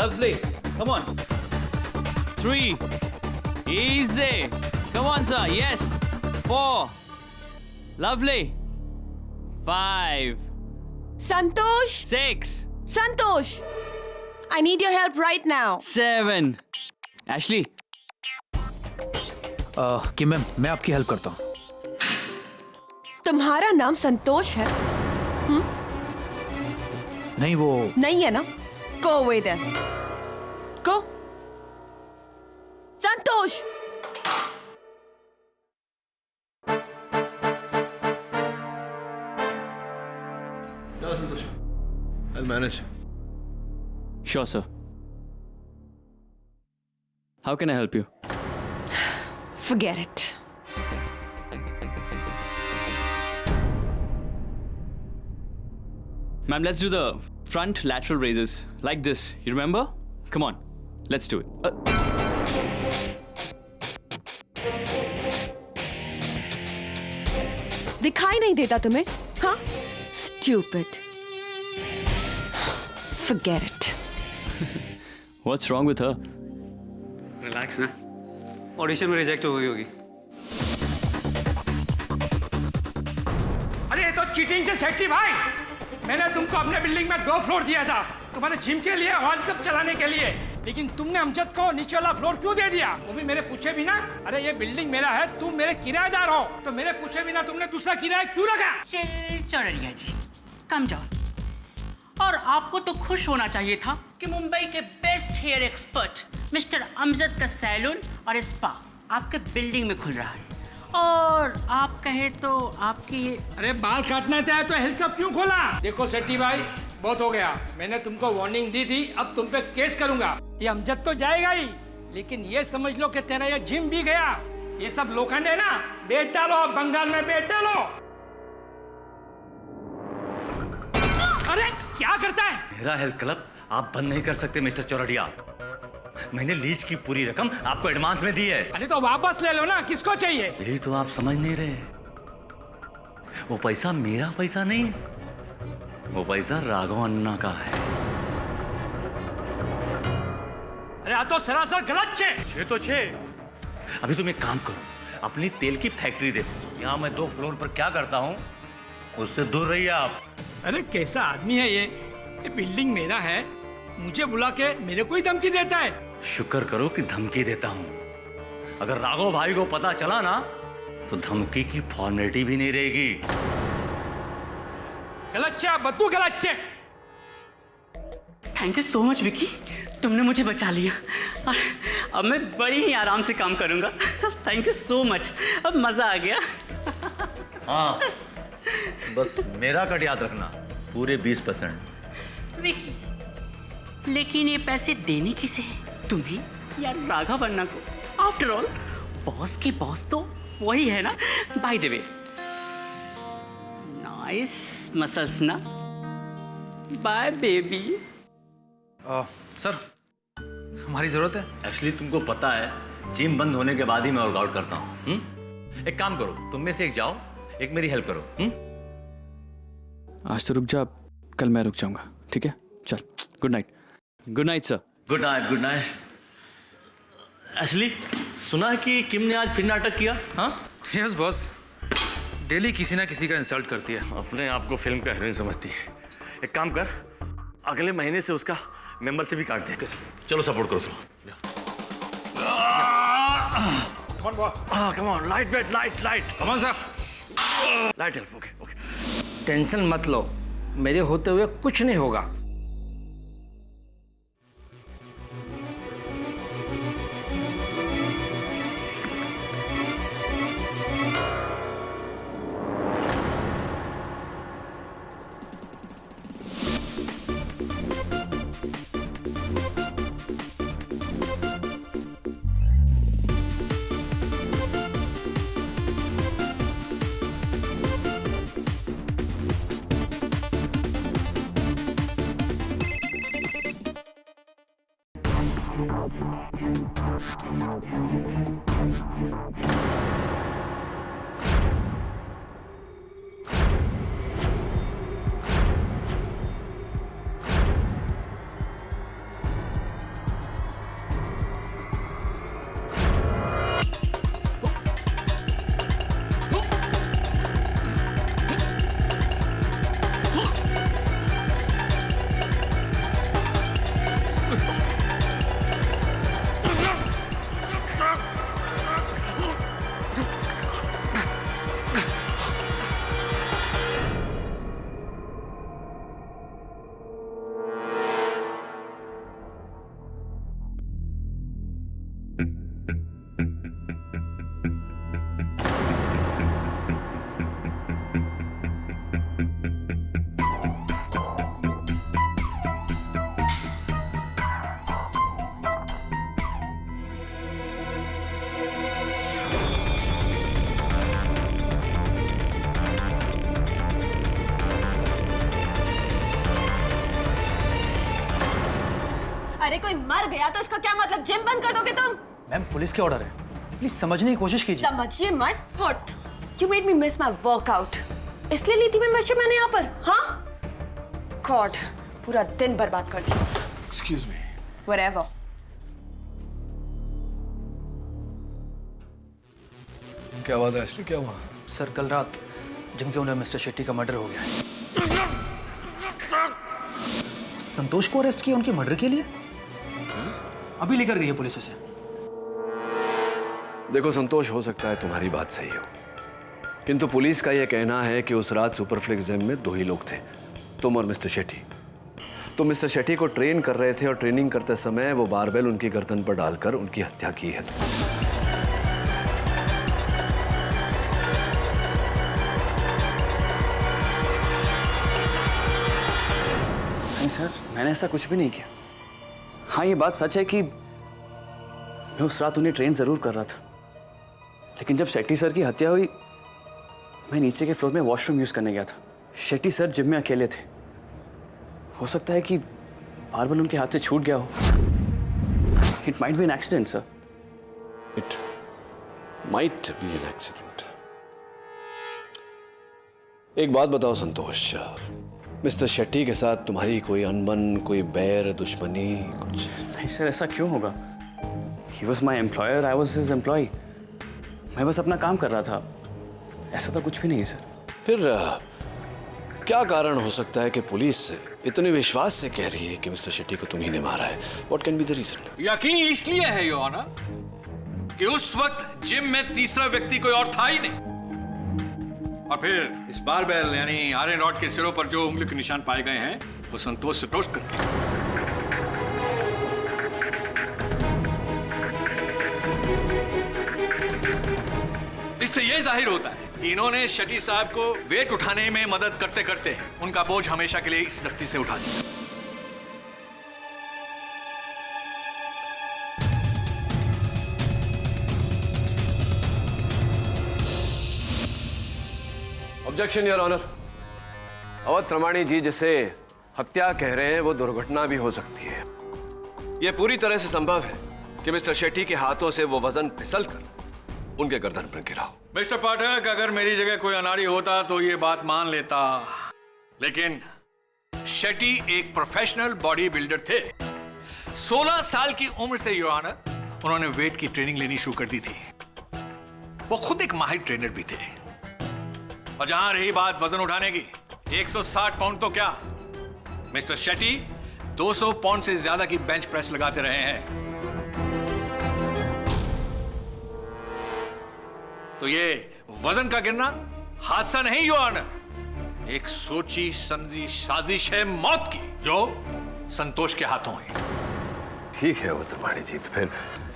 Lovely. Come on. 3. Easy. Come on, sir. Yes. 4. Lovely. 5. Santosh! 6. Santosh! I need your help right now. 7. Ashley. कि ma'am मैं आपकी help करता हूँ। तुम्हारा नाम संतोष है? नहीं वो नहीं है ना? Go away then. Go. Santosh! No, Santosh. I'll manage. Sure, sir. How can I help you? Forget it. Ma'am, let's do the front lateral raises. Like this. You remember? Come on. Let's do it. दिखाई नहीं देता तुम्हें? हाँ? Stupid. Forget it. What's wrong with her? Relax ना, audition में reject हो गई होगी। अरे ये तो चीटिंग से सेठी भाई। मैंने तुमको अपने बिल्डिंग में 2 फ्लोर दिया था तुम्हारे जिम के लिए, हॉल सब चलाने के लिए, लेकिन तुमने अमजद को नीचे वाला फ्लोर क्यों दे दिया? वो भी मेरे पूछे बिना। अरे ये बिल्डिंग मेरा है, तुम मेरे किराएदार हो, तो मेरे पूछे बिना तुमने दूसरा किराया क्यों लगा? चिल चौरड़िया जी, कम डाउन। और आपको तो खुश होना चाहिए था कि मुंबई के best hair expert mister Amjad का सैलून और स्पा आपके बिल्डिंग में खुल रहा है, और आप कहे तो आपकी। अरे बाल काटना था तो हेल्थ क्लब क्यों खोला? देखो सेठी भाई, बहुत हो गया। मैंने तुमको वार्निंग दी थी, अब तुम पे केस करूंगा। ये अमजद तो जाएगा ही, लेकिन ये समझ लो कि तेरा ये जिम भी गया। ये सब लोखंड है ना, बेच डालो, बंगाल में बेच डालो। अरे क्या करता है? मेरा हेल्थ क्लब आप बंद नहीं कर सकते मिस्टर चौरड़िया। मैंने लीज की पूरी रकम आपको एडवांस में दी है। अरे तो वापस ले लो ना, किसको चाहिए? यही तो आप समझ नहीं रहे। वो पैसा मेरा पैसा नहीं, वो पैसा राघव अन्ना का है। अरे आ तो सरासर गलत छे। छे तो छे। अभी तुम एक काम करो, अपनी तेल की फैक्ट्री देखो। यहाँ मैं 2 फ्लोर पर क्या करता हूँ, उससे दूर रहिए आप। अरे कैसा आदमी है ये बिल्डिंग मेरा है, मुझे बुला के मेरे को ही धमकी देता है। शुक्र करो कि धमकी देता हूँ। अगर राघव भाई को पता चला ना, तो धमकी की फॉर्मेलिटी भी नहीं रहेगी। गलत छे, बद्दू गलत छे। Thank you so much Vicky, तुमने मुझे बचा लिया, और अब मैं बड़ी ही आराम से काम करूंगा। थैंक यू सो मच, अब मजा आ गया। हाँ, बस मेरा कट याद रखना, पूरे 20%। विकी, लेकिन ये पैसे देने किसे हैं? तुम्हें या राघव अन्ना को? आफ्टर ऑल बॉस के बॉस तो वही है ना। By the way, nice massage ना। Bye baby. सर हमारी जरूरत है। एक्चुअली तुमको पता है, जिम बंद होने के बाद ही मैं वर्कआउट करता हूँ। एक काम करो, तुम में से एक जाओ, एक मेरी हेल्प करो। आज तो रुक जा, कल मैं रुक जाऊंगा, ठीक है? चल, good night. Good night sir. Good night, good night. Actually सुना है कि किम ने आज फिर नाटक किया। हाँ यस बॉस, डेली किसी ना किसी का इंसल्ट करती है। अपने आप को फिल्म का हीरोइन समझती है। एक काम कर, अगले महीने से उसका मेंबरशिप भी काट दे। चलो सपोर्ट करो। Come on, boss. Come on, light weight, light. Come on sir. Light help, okay. Tension मत लो, मेरे होते हुए कुछ नहीं होगा। अरे कोई मर गया तो इसका क्या मतलब? जिम बंद कर दोगे तुम? मैम पुलिस के ऑर्डर है, प्लीज समझने की कोशिश कीजिए। समझिए my foot. You made me miss my workout. इसलिए ली थी मेंबरशिप मैंने यहाँ पर। हाँ गॉड, पूरा दिन बर्बाद कर दिया। Excuse me. व्हाटएवर। क्या बात है असली, क्या हुआ? सर कल रात जिम के ओनर मिस्टर शेट्टी का मर्डर हो गया है। संतोष को अरेस्ट किया उनके मर्डर के लिए? अभी लेकर गई है पुलिस उसे। देखो संतोष, हो सकता है तुम्हारी बात सही हो, किंतु पुलिस का यह कहना है कि उस रात सुपरफ्लिक्स जिम में 2 ही लोग थे, तुम और मिस्टर शेट्टी। तुम मिस्टर शेट्टी को ट्रेन कर रहे थे और ट्रेनिंग करते समय वो बारबेल उनकी गर्दन पर डालकर उनकी हत्या की है। नहीं सर, मैंने ऐसा कुछ भी नहीं किया। हाँ ये बात सच है कि मैं उस रात उन्हें ट्रेन जरूर कर रहा था, लेकिन जब शेट्टी सर की हत्या हुई मैं नीचे के फ्लोर में वॉशरूम यूज करने गया था। शेट्टी सर जिम में अकेले थे। हो सकता है कि बारबेल उनके हाथ से छूट गया हो। It might be an accident sir. It might be an accident. एक बात बताओ संतोष, मिस्टर शेट्टी के साथ तुम्हारी कोई अनबन, कोई बैर, दुश्मनी कुछ? नहीं सर, ऐसा क्यों होगा? He was my employer, I was his employ. मैं बस अपना काम कर रहा था, ऐसा तो कुछ भी नहीं है सर। फिर क्या कारण हो सकता है कि पुलिस इतने विश्वास से कह रही है कि मिस्टर शेट्टी को तुम्ही ने मारा है? What can be the reason? यकीन इसलिए है योर ऑनर कि उस वक्त जिम में तीसरा व्यक्ति कोई और था ही नहीं, और फिर इस बारबेल यानी आयरन रॉड के सिरों पर जो उंगली के निशान पाए गए हैं वो संतोष से रोस्ट करते हैं। इससे यह जाहिर होता है कि इन्होंने शेट्टी साहब को वेट उठाने में मदद करते करते उनका बोझ हमेशा के लिए इस धरती से उठा दिया। Objection your honour. Awadh Pramani ji जिसे हत्या कह रहे हैं वो दुर्घटना भी हो सकती है। यह पूरी तरह से संभव है कि मिस्टर शेट्टी के हाथों से वो वजन फिसल कर उनके गर्दन पर गिरा हो। मिस्टर पाठक, अगर मेरी जगह कोई अनाड़ी होता तो ये बात मान लेता, लेकिन शेट्टी एक प्रोफेशनल बॉडी बिल्डर थे। 16 साल की उम्र से योर ऑनर उन्होंने वेट की ट्रेनिंग लेनी शुरू कर दी थी। वो खुद एक माहिर ट्रेनर भी थे। और जहां रही बात वजन उठाने की, 160 पाउंड तो क्या, मिस्टर शेट्टी 200 पाउंड से ज्यादा की बेंच प्रेस लगाते रहे हैं। तो ये वजन का गिरना हादसा नहीं योर ऑनर, एक सोची समझी साजिश है मौत की जो संतोष के हाथों है। ठीक है वो प्रमाणी जी, तो फिर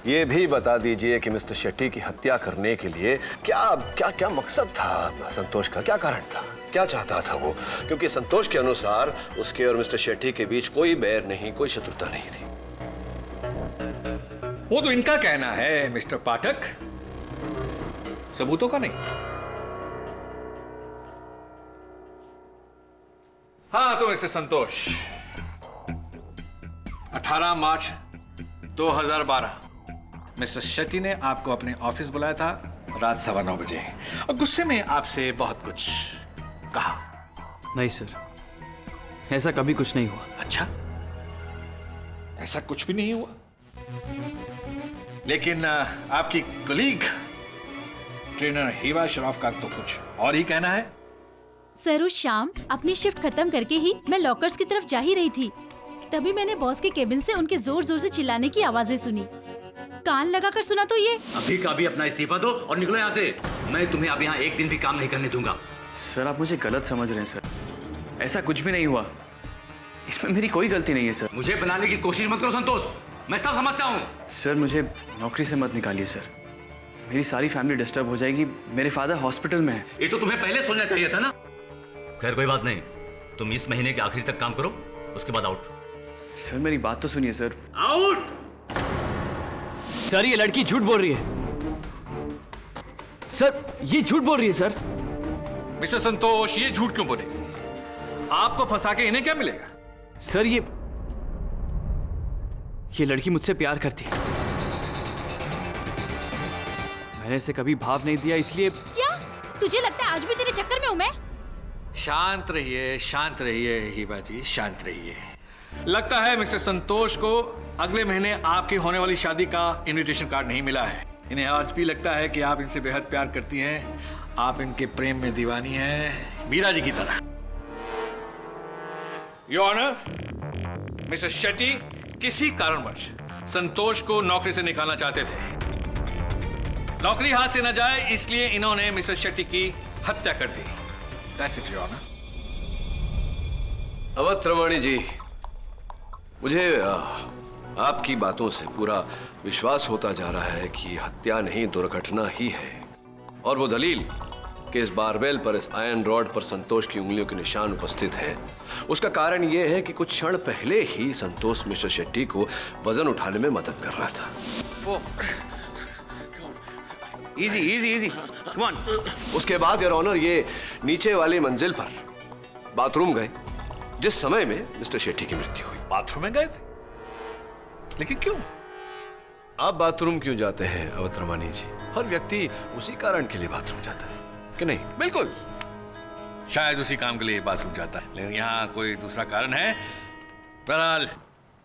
ये भी बता दीजिए कि मिस्टर शेट्टी की हत्या करने के लिए क्या क्या क्या मकसद था संतोष का? क्या कारण था, क्या चाहता था वो? क्योंकि संतोष के अनुसार उसके और मिस्टर शेट्टी के बीच कोई बैर नहीं, कोई शत्रुता नहीं थी। वो तो इनका कहना है मिस्टर पाठक, सबूतों का नहीं। हाँ तो मिस्टर संतोष, 18 मार्च 2012 मिस्टर शेट्टी ने आपको अपने ऑफिस बुलाया था रात 9:15 बजे और गुस्से में आपसे बहुत कुछ कहा। नहीं सर, ऐसा कभी कुछ नहीं हुआ। अच्छा, ऐसा कुछ भी नहीं हुआ? लेकिन आपकी कलीग ट्रेनर हिबा शराफ का तो कुछ और ही कहना है। सर उस शाम अपनी शिफ्ट खत्म करके ही मैं लॉकर्स की तरफ जा ही रही थी, तभी मैंने बॉस के केबिन से उनके जोर जोर से चिल्लाने की आवाजें सुनी। कान लगाकर सुना तो ये। अभी का अभी अपना इस्तीफा दो और निकलो यहाँ से। मैं तुम्हें अब यहाँ एक दिन भी काम नहीं करने दूंगा। सर आप मुझे गलत समझ रहे हैं सर, ऐसा कुछ भी नहीं हुआ, इसमें मेरी कोई गलती नहीं है सर। मुझे बनाने की कोशिश मत करो संतोष, मैं सब समझता हूँ। सर मुझे नौकरी से मत निकालिए सर, मेरी सारी फैमिली डिस्टर्ब हो जाएगी। मेरे फादर हॉस्पिटल में है। ये तो तुम्हें पहले सोचना चाहिए था ना। खैर कोई बात नहीं, तुम इस महीने के आखिरी तक काम करो, उसके बाद आउट। सर मेरी बात तो सुनिए सर। आउट। सर ये लड़की झूठ बोल रही है। सर ये झूठ बोल रही है सर। मिस्टर संतोष, ये झूठ क्यों बोलेगी? आपको फंसा के इन्हें क्या मिलेगा? सर ये लड़की मुझसे प्यार करती है, मैंने इसे कभी भाव नहीं दिया, इसलिए। क्या तुझे लगता है आज भी तेरे चक्कर में हूँ मैं? शांत रहिए हिबा जी, शांत रहिए। लगता है मिस्टर संतोष को अगले महीने आपकी होने वाली शादी का इनविटेशन कार्ड नहीं मिला है। इन्हें आज भी लगता है कि आप इनसे बेहद प्यार करती हैं, आप इनके प्रेम में दीवानी हैं, मीरा जी की तरह। योर ऑनर, मिस्टर शेट्टी किसी कारणवश संतोष को नौकरी से निकालना चाहते थे। नौकरी हाथ से न जाए इसलिए इन्होंने मिस्टर शेट्टी की हत्या कर दी। That's it, Your Honor. Awadh Ramani जी, मुझे आपकी बातों से पूरा विश्वास होता जा रहा है कि हत्या नहीं दुर्घटना ही है, और वो दलील कि इस बारबेल पर, इस आयरन रॉड पर संतोष की उंगलियों के निशान उपस्थित हैं, उसका कारण यह है कि कुछ क्षण पहले ही संतोष मिस्टर शेट्टी को वजन उठाने में मदद कर रहा था। Easy come on. उसके बाद योर ऑनर ये नीचे वाली मंजिल पर बाथरूम गए जिस समय में मिस्टर शेट्टी की मृत्यु हुई। बाथरूम में गए थे? लेकिन क्यों? आप बाथरूम क्यों जाते हैं अवध रमानी जी? हर व्यक्ति उसी कारण के लिए बाथरूम जाता है कि नहीं? बिल्कुल, शायद उसी काम के लिए बाथरूम जाता है, लेकिन यहाँ कोई दूसरा कारण है। बहरहाल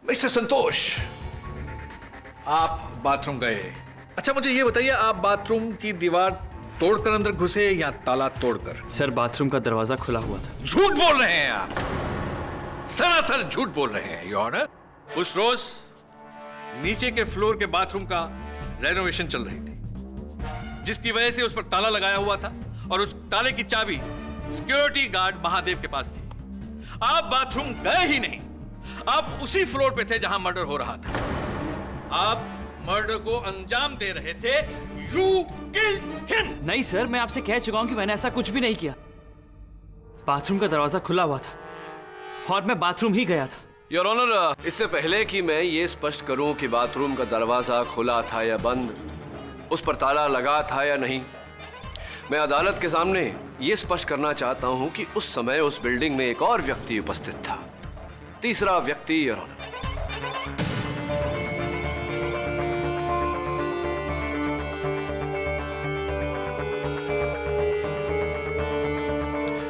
मिस्टर संतोष, आप बाथरूम गए। अच्छा मुझे ये बताइए, आप बाथरूम की दीवार तोड़कर अंदर घुसे या ताला तोड़कर? सर बाथरूम का दरवाजा खुला हुआ था। झूठ बोल रहे हैं आप, सरासर झूठ बोल रहे हैं योर ऑनर। उस रोज नीचे के फ्लोर के बाथरूम का रेनोवेशन चल रही थी, जिसकी वजह से उस पर ताला लगाया हुआ था और उस ताले की चाबी सिक्योरिटी गार्ड महादेव के पास थी। आप बाथरूम गए ही नहीं, आप उसी फ्लोर पे थे जहां मर्डर हो रहा था। आप मर्डर को अंजाम दे रहे थे। You killed him! नहीं सर, मैं आपसे कह चुका हूं कि मैंने ऐसा कुछ भी नहीं किया। बाथरूम का दरवाजा खुला हुआ था और मैं बाथरूम ही गया था। योर ऑनर, इससे पहले कि मैं ये स्पष्ट करूं कि बाथरूम का दरवाजा खुला था या बंद, उस पर ताला लगा था या नहीं, मैं अदालत के सामने ये स्पष्ट करना चाहता हूं कि उस समय उस बिल्डिंग में एक और व्यक्ति उपस्थित था, तीसरा व्यक्ति your honour.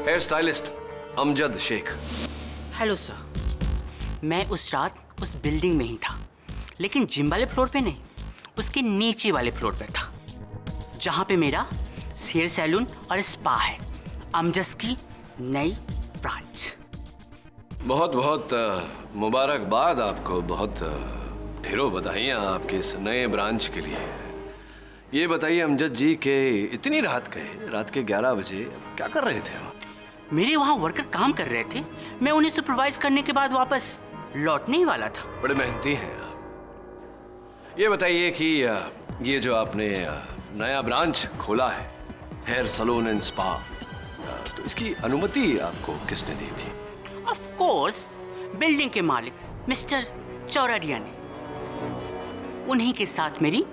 Hair stylist Amjad Shaikh. Hello sir, मैं उस रात उस बिल्डिंग में ही था, लेकिन जिम वाले फ्लोर पे नहीं, उसके नीचे वाले फ्लोर पे था, जहां पे मेरा हेयर सैलून और स्पा है, अमजद की नई ब्रांच। बहुत बहुत मुबारकबाद आपको, बहुत ढेरों बधाइयाँ आपके इस नए ब्रांच के लिए। ये बताइए अमजद जी के इतनी रात गए, रात के 11 बजे क्या कर रहे थे आप? मेरे वहाँ वर्कर काम कर रहे थे, मैं उन्हें सुपरवाइज करने के बाद वापस लौटने ही वाला था। बड़े मेहनती हैं आप। ये बताइए कि ये जो आपने नया ब्रांच खोला है, हेयर सैलून एंड स्पा, तो इसकी अनुमति आपको किसने दी थी? ऑफ कोर्स बिल्डिंग के मालिक मिस्टर चौराडिया ने, उन्हीं के साथ मेरी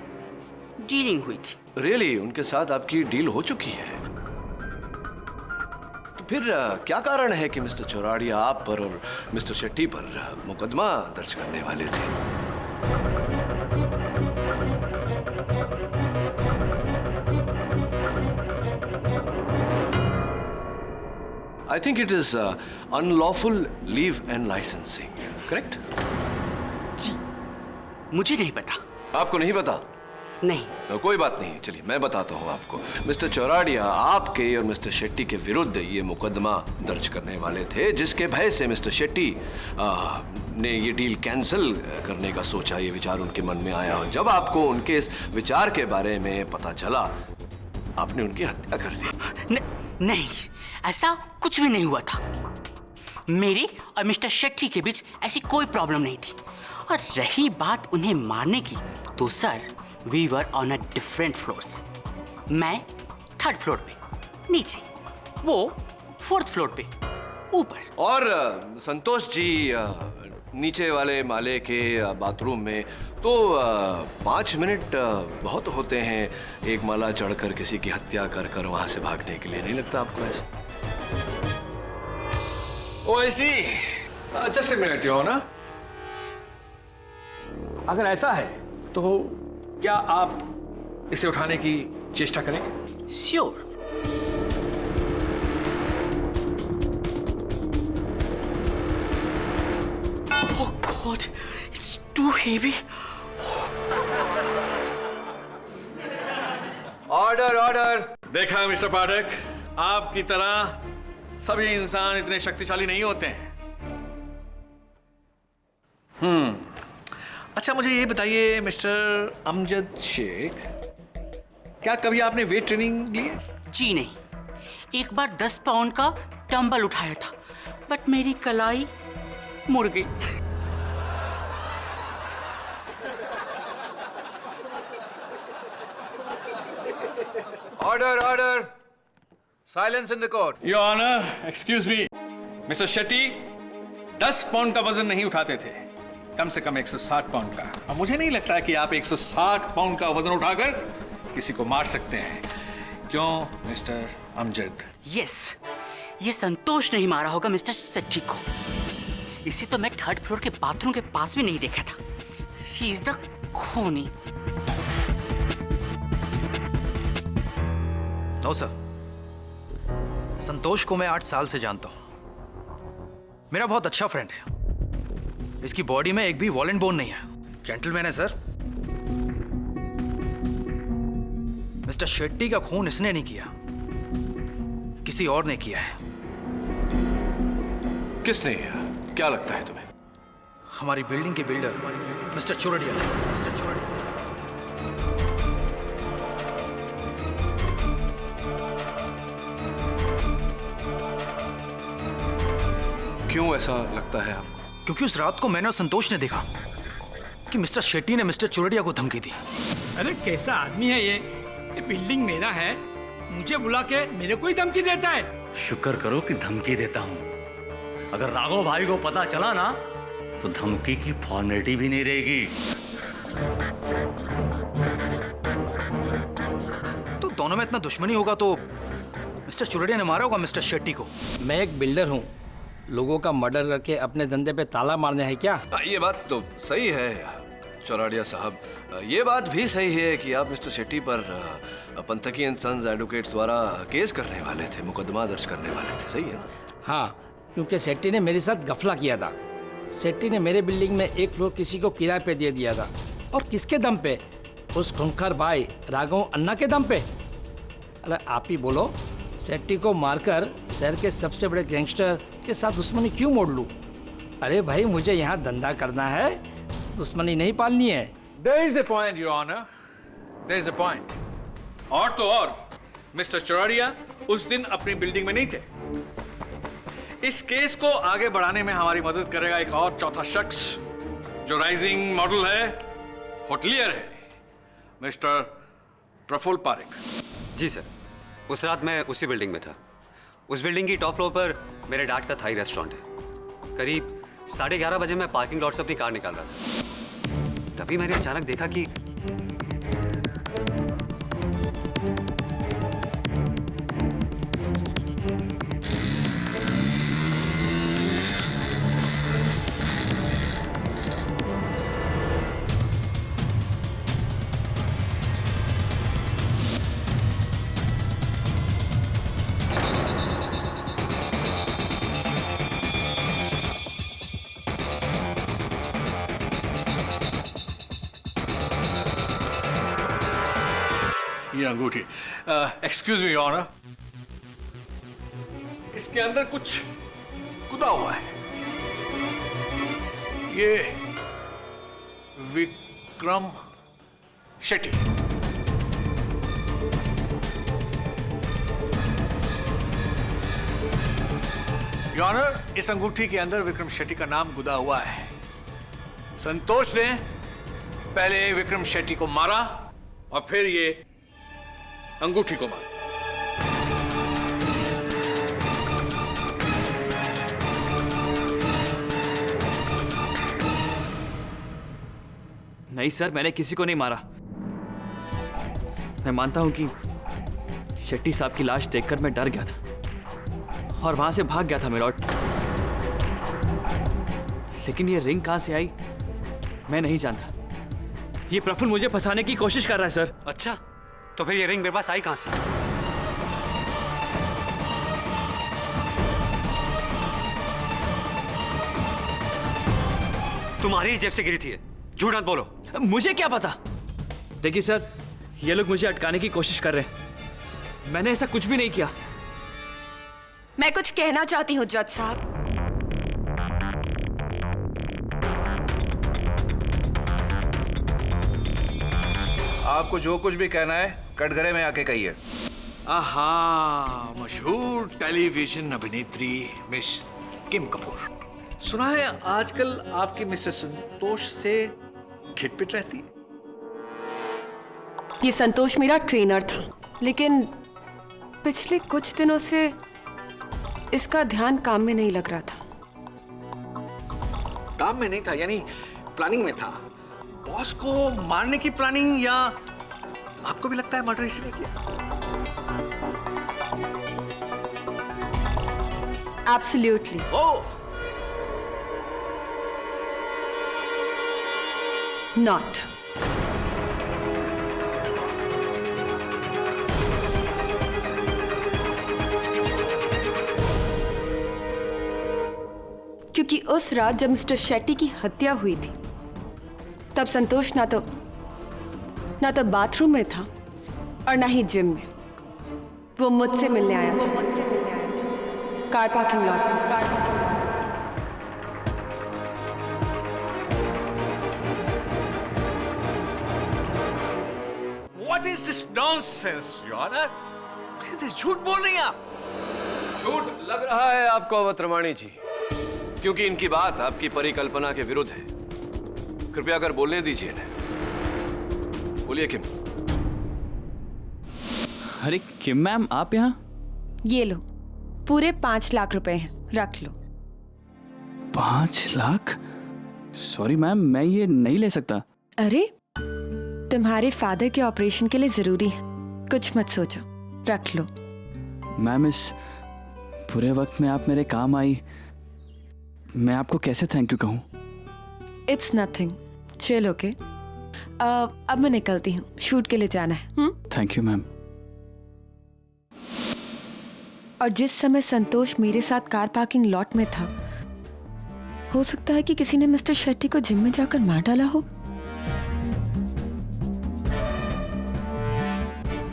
डीलिंग हुई थी। रियली? उनके साथ आपकी डील हो चुकी है? तो फिर क्या कारण है कि मिस्टर चौराडिया आप पर और मिस्टर शेट्टी पर मुकदमा दर्ज करने वाले थे? I think it is unlawful leave and licensing, correct? जी मुझे नहीं पता। आपको नहीं पता? नहीं। कोई बात नहीं, चलिए मैं बताता हूँ आपको। मिस्टर चौराडिया आपके और मिस्टर शेट्टी के विरुद्ध ये मुकदमा दर्ज करने वाले थे, जिसके भय से मिस्टर शेट्टी ने ये डील कैंसिल करने का सोचा। ये विचार उनके मन में आया और जब आपको उनके इस विचार के बारे में पता चला, आपने उनकी हत्या कर दी। नहीं, ऐसा कुछ भी नहीं हुआ था। मेरे और मिस्टर शेट्टी के बीच ऐसी कोई प्रॉब्लम नहीं थी। और रही बात उन्हें मारने की, तो sir we were on a different floors. मैं 3rd फ्लोर पे नीचे, वो 4th फ्लोर पे ऊपर। और संतोष जी नीचे वाले माले के बाथरूम में। तो 5 मिनट बहुत होते हैं एक माला चढ़कर किसी की हत्या कर कर वहां से भागने के लिए, नहीं लगता आपको ऐसा? ओ ऐसी just a minute your honour, अगर ऐसा है तो क्या आप इसे उठाने की चेष्टा करेंगे? Sure. Oh God, it's too heavy. Order order. देखा मिस्टर पाठक, आपकी तरह सभी इंसान इतने शक्तिशाली नहीं होते हैं। अच्छा मुझे ये बताइए मिस्टर अमजद शेख, क्या कभी आपने वेट ट्रेनिंग ली है? जी नहीं। एक बार 10 पाउंड का डंबल उठाया था, बट मेरी कलाई मुड़ गई। Order order, silence in the court. Your honour, excuse me, mister Shetty 10 pound का वजन नहीं उठाते थे, कम से कम 160 पाउंड का। और मुझे नहीं लगता कि आप 160 पाउंड का वजन उठाकर किसी को मार सकते हैं, क्यों मिस्टर अमजद? यस, ये संतोष नहीं मारा होगा मिस्टर शेट्टी को। इसे तो मैं 3rd फ्लोर के बाथरूम के पास भी नहीं देखा था। ही इज द खूनी। नो सर, संतोष को मैं 8 साल से जानता हूं। मेरा बहुत अच्छा फ्रेंड है। इसकी बॉडी में एक भी वॉलेंट बोन नहीं है। जेंटलमैन है सर। मिस्टर शेट्टी का खून इसने नहीं किया, किसी और ने किया है। किसने? क्या लगता है तुम्हें? हमारी बिल्डिंग के builder mister Chordia. Mister Chordia. क्यों ऐसा लगता है आपको? क्योंकि उस रात को मैंने और संतोष ने देखा कि मिस्टर शेट्टी ने मिस्टर चौरडिया को धमकी दी। अरे कैसा आदमी है ये बिल्डिंग मेरा है, मुझे बुला के मेरे को ही धमकी देता है। शुक्र करो कि धमकी देता हूं। अगर राघव भाई को पता चला ना, तो धमकी की फॉर्मेलिटी भी नहीं रहेगी। तो दोनों में इतना दुश्मनी होगा तो मिस्टर चौरडिया ने मारा होगा मिस्टर शेट्टी को। मैं एक बिल्डर हूँ, लोगों का मर्डर करके अपने धंधे पे ताला मारने है क्या? ये बात तो सही है चौराडिया साहब। ये बात भी सही है कि आप मिस्टर शेट्टी पर पंथकी एंड सन्स एडवोकेट्स द्वारा केस करने वाले थे, मुकदमा दर्ज करने वाले थे, सही है ना? हाँ, क्योंकि शेट्टी ने मेरे साथ गफला किया था। शेट्टी ने मेरे बिल्डिंग में 1 फ्लोर किसी को किराए पे दे दिया था। और किसके दम पे? उस खूंखार भाई राघव अन्ना के दम पे। अरे आप ही बोलो, शेट्टी को मारकर शहर के सबसे बड़े गैंगस्टर के साथ दुश्मनी क्यों मोड़ लूं? अरे भाई, मुझे यहाँ धंधा करना है, दुश्मनी नहीं पालनी है। There is a point, Your Honor. There is a point. और तो और, मिस्टर चौरडिया उस दिन अपनी बिल्डिंग में नहीं थे। इस केस को आगे बढ़ाने में हमारी मदद करेगा एक और चौथा शख्स, जो राइजिंग मॉडल है, होटलियर है, मिस्टर प्रफुल्ल पारेख। जी सर, उस रात मैं उसी बिल्डिंग में था। उस बिल्डिंग की टॉप फ्लोर पर मेरे डैड का थाई रेस्टोरेंट है। करीब 11:30 बजे मैं पार्किंग लॉट से अपनी कार निकाल रहा था। तभी मैंने अचानक देखा कि ये अंगूठी। एक्सक्यूज मी योर ऑनर, इसके अंदर कुछ गुदा हुआ है। ये विक्रम शेट्टी। योर ऑनर, इस अंगूठी के अंदर विक्रम शेट्टी का नाम गुदा हुआ है। संतोष ने पहले विक्रम शेट्टी को मारा और फिर ये अंगूठी को मारा। नहीं सर, मैंने किसी को नहीं मारा। मैं मानता हूं कि शेट्टी साहब की लाश देखकर मैं डर गया था और वहां से भाग गया था मिलॉर्ड। लेकिन ये रिंग कहां से आई मैं नहीं जानता। ये प्रफुल्ल मुझे फंसाने की कोशिश कर रहा है सर। अच्छा, तो फिर ये रिंग मेरे पास आई कहां से? तुम्हारी जेब से गिरी थी। झूठ मत बोलो। मुझे क्या पता। देखिए सर, ये लोग मुझे अटकाने की कोशिश कर रहे हैं। मैंने ऐसा कुछ भी नहीं किया। मैं कुछ कहना चाहती हूँ जज साहब। आपको जो कुछ भी कहना है कटघरे में आके कहिए। आहा, मशहूर टेलीविजन अभिनेत्री मिस किम कपूर। सुना है आजकल आपकी मिस्टर संतोष से खिटपिट रहती है। ये संतोष मेरा ट्रेनर था, लेकिन पिछले कुछ दिनों से इसका ध्यान काम में नहीं लग रहा था। काम में नहीं था यानी प्लानिंग में था। बॉस को मारने की प्लानिंग, या आपको भी लगता है मर्डर इसने किया? एब्सोल्युटली। Oh, not. क्योंकि उस रात जब मिस्टर शेट्टी की हत्या हुई थी, तब संतोष ना तो बाथरूम में था और ना ही जिम में। वो मुझसे मिलने आया था कार पार्किंग लॉट में। What is this nonsense, Your Honor? What is this? झूठ बोल रही हैं आप। झूठ लग रहा है आपको अवतरमाणी जी, क्योंकि इनकी बात आपकी परिकल्पना के विरुद्ध है। कृपया कर बोलने दीजिए ना। बोलिए किम। अरे किम मैम, आप यहाँ? ये लो, पूरे 5 लाख रुपए हैं, रख लो। 5 लाख? सॉरी मैम, मैं ये नहीं ले सकता। अरे, तुम्हारे फादर के ऑपरेशन के लिए जरूरी है, कुछ मत सोचो, रख लो। मैम, इस बुरे वक्त में आप मेरे काम आई, मैं आपको कैसे थैंक यू कहूँ? It's nothing, chill okay. अब मैं निकलती हूँ, शूट के लिए जाना है। Thank you ma'am. और जिस समय संतोष मेरे साथ कार पार्किंग लॉट में था, हो सकता है कि किसी ने मिस्टर शेट्टी को जिम में जाकर मार डाला हो।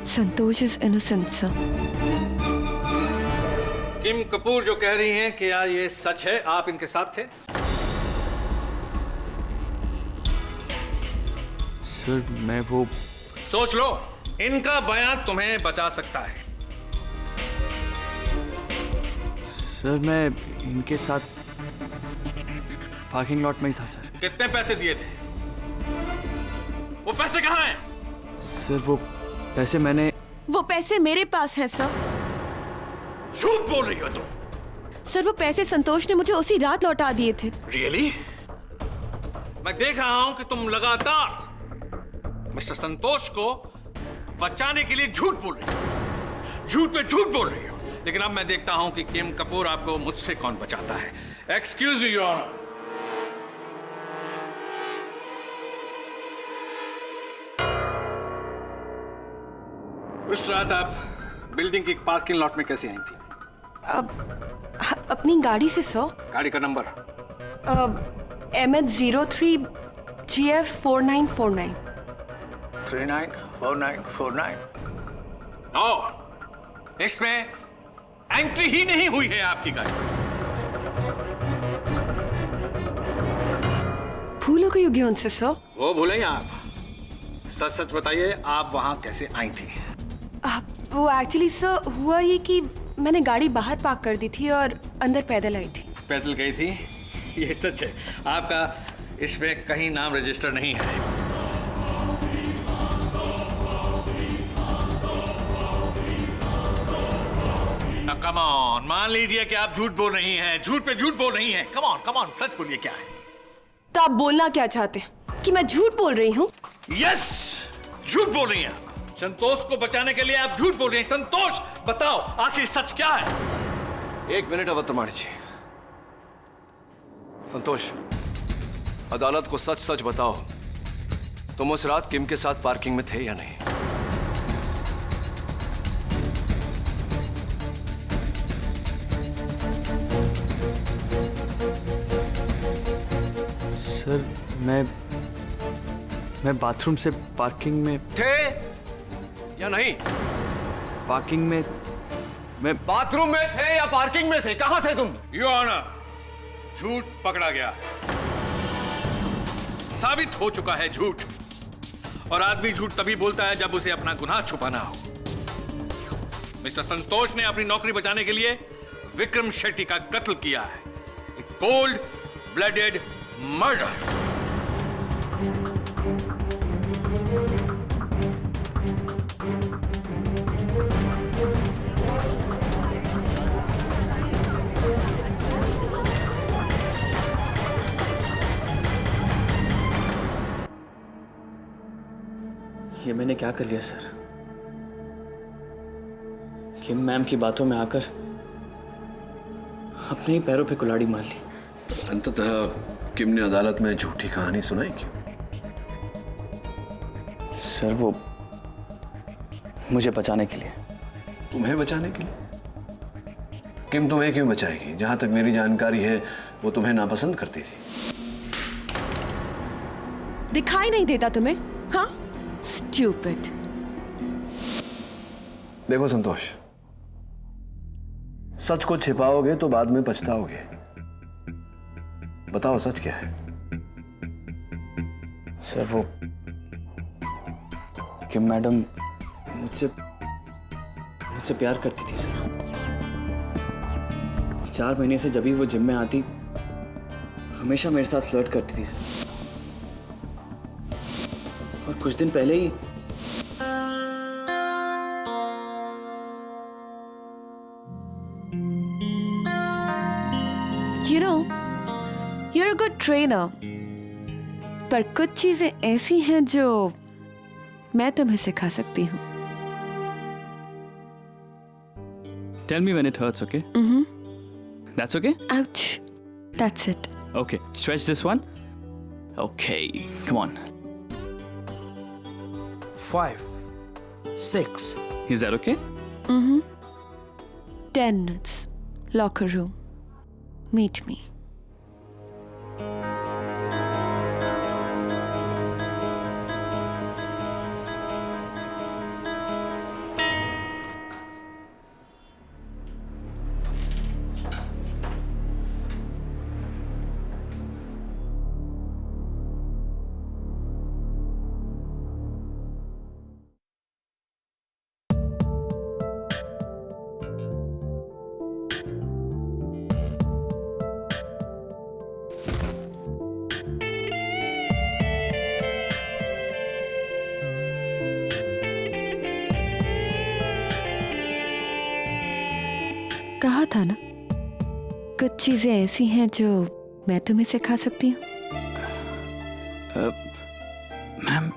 संतोष इज इनोसेंट सर। किम कपूर जो कह रही हैं, क्या ये सच है? आप इनके साथ थे? सर मैं वो सोच लो, इनका बयान तुम्हें बचा सकता है। सर मैं इनके साथ पार्किंग लॉट में ही था सर। कितने पैसे दिए थे? वो पैसे कहाँ हैं? सर वो पैसे मेरे पास हैं सर। झूठ बोल रही हो तुम। सर वो पैसे संतोष ने मुझे उसी रात लौटा दिए थे। रियली? मैं देख रहा हूं कि तुम लगातार मिस्टर संतोष को बचाने के लिए झूठ बोल रही हो, झूठ पे झूठ बोल रही हो। लेकिन अब मैं देखता हूं कि किम कपूर आपको मुझसे कौन बचाता है। Excuse me your honour. उस रात आप बिल्डिंग की पार्किंग लॉट में कैसे आई थी? अपनी गाड़ी से सर। गाड़ी का नंबर? MH03 GF 4949। 394949। नो, इसमें एंट्री ही नहीं हुई है आपकी गाड़ी। भूल हो गई होगी उनसे सर। वो भूलेंगे आप। सच सच बताइए, आप वहां कैसे आई थी? वो एक्चुअली सर हुआ ये कि मैंने गाड़ी बाहर पार्क कर दी थी और अंदर पैदल आई थी। पैदल गई थी? ये सच है। आपका इसमें कहीं नाम रजिस्टर नहीं है। कम ऑन, मान लीजिए कि आप झूठ बोल रही हैं। झूठ पे झूठ बोल रही हैं। कम ऑन, सच बोलिए, क्या है? तो आप बोलना क्या चाहते हैं कि मैं झूठ बोल रही हूँ? यस, झूठ बोल रही हैं। संतोष को बचाने के लिए आप झूठ बोल रही हैं। संतोष, बताओ आखिर सच क्या है? एक मिनट अवतमाणी जी। संतोष, अदालत को सच सच बताओ, तुम उस रात किम के साथ पार्किंग में थे या नहीं? सर, मैं बाथरूम से पार्किंग में थे या नहीं? पार्किंग में मैं बाथरूम में थे या पार्किंग में थे? कहां थे तुम? योर ऑनर, झूठ पकड़ा गया है। साबित हो चुका है झूठ। और आदमी झूठ तभी बोलता है जब उसे अपना गुनाह छुपाना हो। मिस्टर संतोष ने अपनी नौकरी बचाने के लिए विक्रम शेट्टी का कत्ल किया है। एक कोल्ड ब्लडेड मर्डर। ये मैंने क्या कर लिया सर? किम मैम की बातों में आकर अपने ही पैरों पे कुल्हाड़ी मार ली। अंततः किम ने अदालत में झूठी कहानी सुनाई क्यों? सर, वो मुझे बचाने के लिए। तुम्हें बचाने के लिए? किम तुम्हें क्यों बचाएगी? जहां तक मेरी जानकारी है वो तुम्हें नापसंद करती थी। दिखाई नहीं देता तुम्हें? हाँ, स्टूपिड। देखो संतोष, सच को छिपाओगे तो बाद में पछताओगे। बताओ सच क्या है? सर, वो किम मैडम मुझसे प्यार करती थी सर। 4 महीने से जब भी वो जिम में आती, हमेशा मेरे साथ फ्लर्ट करती थी सर। और कुछ दिन पहले ही you're a good trainer, पर कुछ चीजें ऐसी हैं जो मैं तुम्हें सिखा सकती हूँ। Tell me when it hurts, okay? That's okay? Ouch. That's it. Okay, stretch this one. Okay, come on. 5, 6. Is that okay? 10 minutes. Locker room. Meet me. कहा था ना, कुछ चीजें ऐसी हैं जो मैं तुम्हें सिखा सकती हूँ। मैम,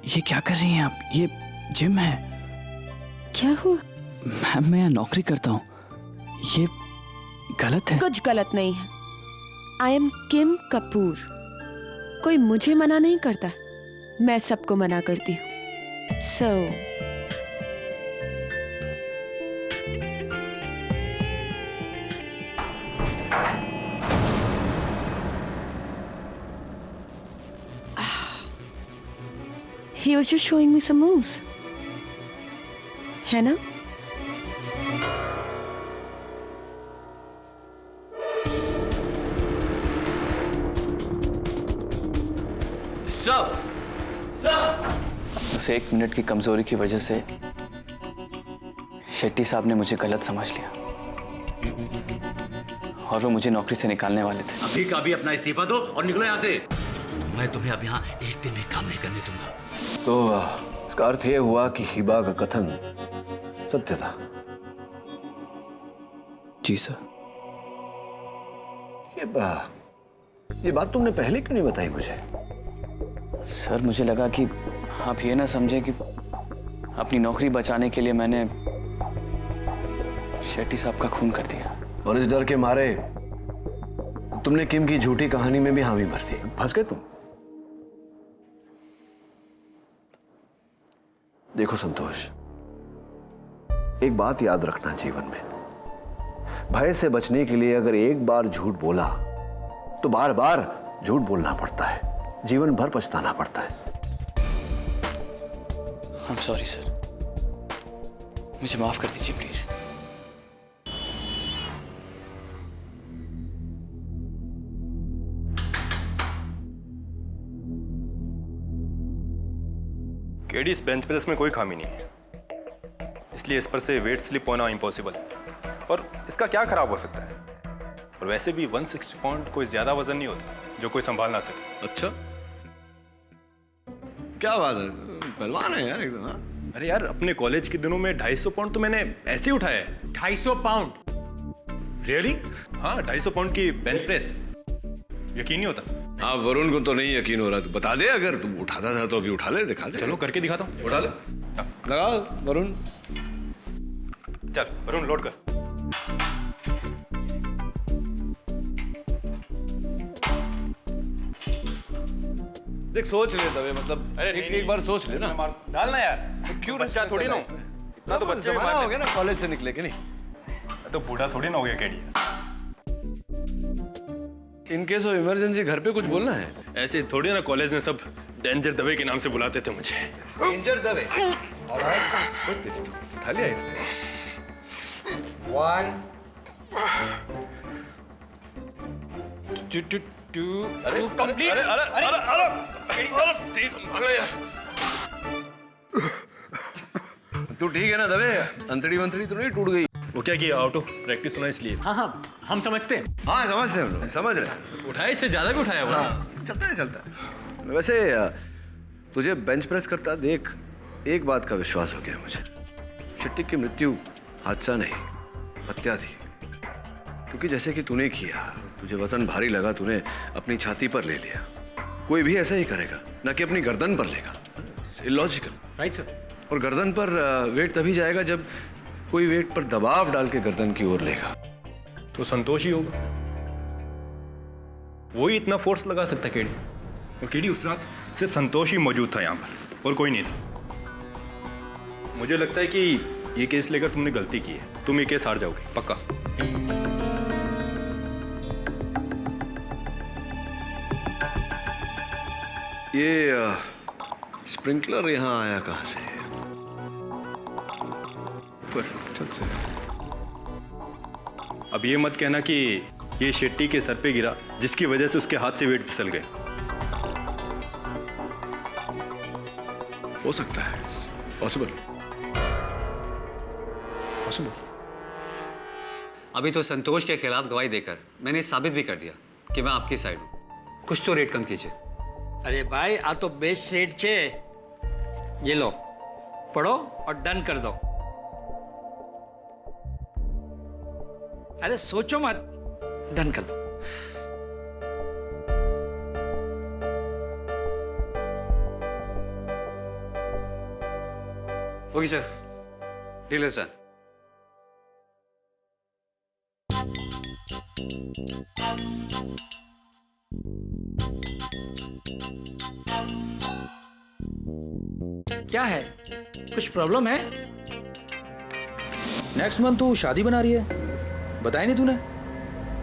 ये क्या कर रही हैं आप? ये जिम है। क्या हुआ? मैम, मैं यहाँ नौकरी करता हूँ। ये गलत है। कुछ गलत नहीं है। आई एम किम कपूर। कोई मुझे मना नहीं करता, मैं सबको मना करती हूँ। सो He was just showing me some moves. है ना? उस 1 मिनट की कमजोरी की वजह से शेट्टी साहब ने मुझे गलत समझ लिया और वो मुझे नौकरी से निकालने वाले थे। अभी का अभी अपना इस्तीफा दो और निकलो यहाँ से। मैं तुम्हें अब यहाँ एक दिन भी काम नहीं करने दूंगा। तो इसका अर्थ यह हुआ कि हिबा का कथन सत्य था। जी सर। ये बात तुमने पहले क्यों नहीं बताई मुझे? सर मुझे लगा कि आप ये ना समझे कि अपनी नौकरी बचाने के लिए मैंने शेट्टी साहब का खून कर दिया। और इस डर के मारे तुमने किम की झूठी कहानी में भी हामी भर दी। फंस गए तुम। देखो संतोष, एक बात याद रखना जीवन में, भय से बचने के लिए अगर एक बार झूठ बोला तो बार बार झूठ बोलना पड़ता है, जीवन भर पछताना पड़ता है। I'm sorry सर, मुझे माफ कर दीजिए प्लीज। केडी, इस बेंच प्रेस में कोई खामी नहीं है, इसलिए इस पर से वेट स्लिप होना इम्पॉसिबल है। और इसका क्या खराब हो सकता है? और वैसे भी 160 पाउंड कोई ज्यादा वजन नहीं होता जो कोई संभाल ना सके। अच्छा, क्या बात है, पहलवान है यार एकदम। हाँ? अरे यार, अपने कॉलेज के दिनों में 250 पाउंड तो मैंने ऐसे ही उठाया है। 250 पाउंड? रियली? हाँ, 250 पाउंड की बेंच प्रेस। यकीन नहीं होता। हाँ, वरुण को तो नहीं यकीन हो रहा। तो बता दे, अगर तुम उठाता था तो अभी उठा ले, दिखा दे। चलो करके दिखाता हूँ। उठा ले, लगा वरुण। चल वरुण, लोड कर। देख, सोच ले तवे, मतलब अरे एक बार सोच ले ना। डालना यार, तो क्यों बच्चा थोड़ी ना हूं। इतना तो बच्चे जमाना हो गया ना कॉलेज से निकले के नहीं। तो बूढ़ा थोड़ी ना हो गया KD. In case of emergency घर पे कुछ बोलना है? ऐसे थोड़ी ना कॉलेज में सब डेंजर दवे के नाम से बुलाते थे मुझे। डेंजर दवे? उठा लिया इसने। 1 2 कंप्लीट। तू ठीक है ना दवे? अंतड़ी वंतड़ी तो नहीं टूट गई? वो क्या किया, आउट ऑफ प्रैक्टिस होना इसलिए। हाँ, हम समझते हैं। हाँ, समझते हैं हम लोग, समझ रहे। उठाया, इससे ज्यादा भी उठाया हुआ। हाँ, चलता है। वैसे तुझे बेंच प्रेस करता देख एक बात का विश्वास हो गया मुझे, शेट्टी की मृत्यु हादसा नहीं, हत्या थी। क्योंकि जैसे कि तूने किया, तुझे वजन भारी लगा, तूने अपनी छाती पर ले लिया। कोई भी ऐसा ही करेगा, ना कि अपनी गर्दन पर लेगा। इलॉजिकल। Right sir. और गर्दन पर वेट तभी जाएगा जब कोई वेट पर दबाव डाल के गर्दन की ओर लेगा। तो संतोष ही होगा, वो ही इतना फोर्स लगा सकता केडी। और केडी, उस रात सिर्फ संतोष ही मौजूद था यहाँ पर और कोई नहीं था। मुझे लगता है कि ये केस लेकर तुमने गलती की है। तुम ये केस हार जाओगे पक्का। ये स्प्रिंकलर यहाँ आया कहाँ से? छत से। अब ये मत कहना कि ये शेट्टी के सर पे गिरा जिसकी वजह से उसके हाथ से वेट फिसल गए। हो सकता है, पॉसिबल। अभी तो संतोष के खिलाफ गवाही देकर मैंने साबित भी कर दिया कि मैं आपकी साइड हूं। कुछ तो रेट कम कीजिए। अरे भाई, आ तो बेस्ट रेट छे। ये लो, पढ़ो और डन कर दो। अरे सोचो मत, डन कर दो। Okay sir, deal is done. क्या है, कुछ प्रॉब्लम है? नेक्स्ट मंथ तू शादी बना रही है, बताया नहीं तूने?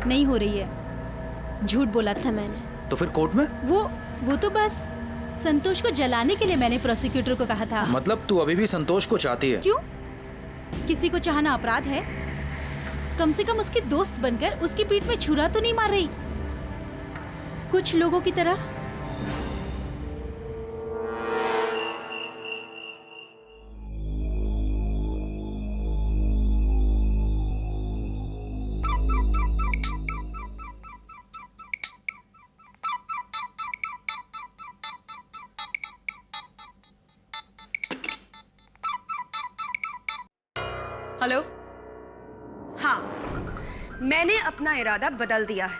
नहीं हो रही है, झूठ बोला था मैंने। तो फिर कोर्ट में? वो तो बस संतोष को जलाने के लिए मैंने प्रोसिक्यूटर को कहा था। मतलब तू अभी भी संतोष को चाहती है? क्यों? किसी को चाहना अपराध है? कम से कम उसकी दोस्त बनकर उसकी पीठ में छुरा तो नहीं मार रही, कुछ लोगों की तरह। हेलो। हाँ, मैंने अपना इरादा बदल दिया है।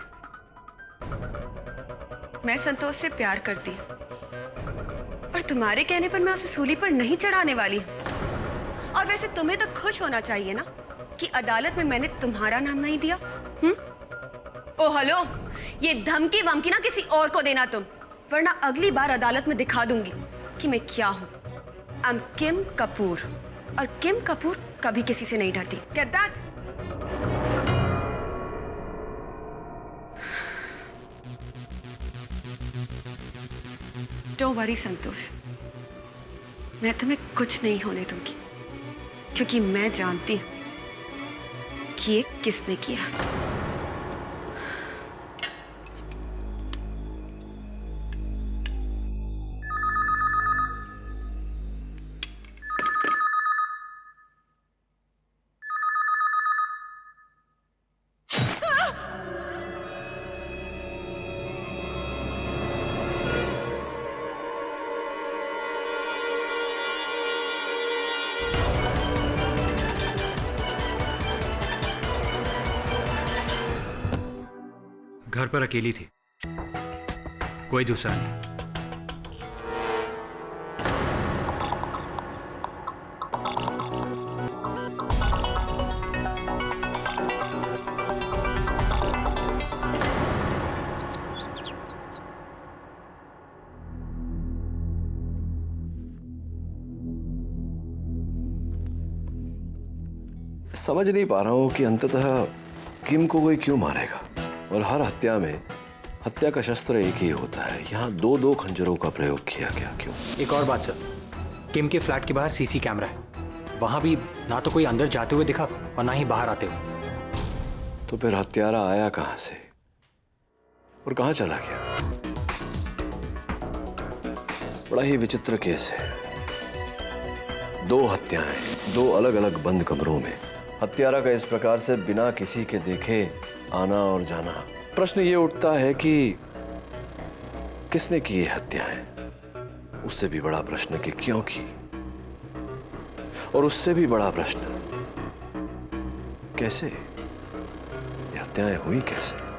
मैं संतोष से प्यार करती हूँ और तुम्हारे कहने पर मैं उसे सूली पर नहीं चढ़ाने वाली हूँ। और वैसे तुम्हें तो खुश होना चाहिए ना कि अदालत में मैंने तुम्हारा नाम नहीं दिया। ओ हेलो, ये धमकी वमकी ना किसी और को देना तुम, वरना अगली बार अदालत में दिखा दूंगी कि मैं क्या हूँ। आई एम किम कपूर और किम कपूर कभी किसी से नहीं डरती। Get that? Don't worry संतोष, मैं तुम्हें कुछ नहीं होने दूंगी, क्योंकि मैं जानती हूं कि ये किसने किया। घर पर अकेली थी, कोई दूसरा नहीं। समझ नहीं पा रहा हूं कि अंततः किम को कोई क्यों मारेगा, और हर हत्या में हत्या का शस्त्र एक ही होता है। यहाँ दो दो खंजरों का प्रयोग किया गया, क्यों? एक और बात सर, किम के फ्लैट के बाहर सीसी कैमरा है, वहां भी ना तो कोई अंदर जाते हुए दिखा और ना ही बाहर आते हुए। तो फिर हत्यारा आया कहां से और कहां चला गया? बड़ा ही विचित्र केस है। दो हत्याएं, दो अलग अलग बंद कमरों में। हत्यारा का इस प्रकार से बिना किसी के देखे आना और जाना। प्रश्न ये उठता है कि किसने की ये हत्याएं? उससे भी बड़ा प्रश्न कि क्यों की, और उससे भी बड़ा प्रश्न कैसे ये हत्याएं हुई कैसे?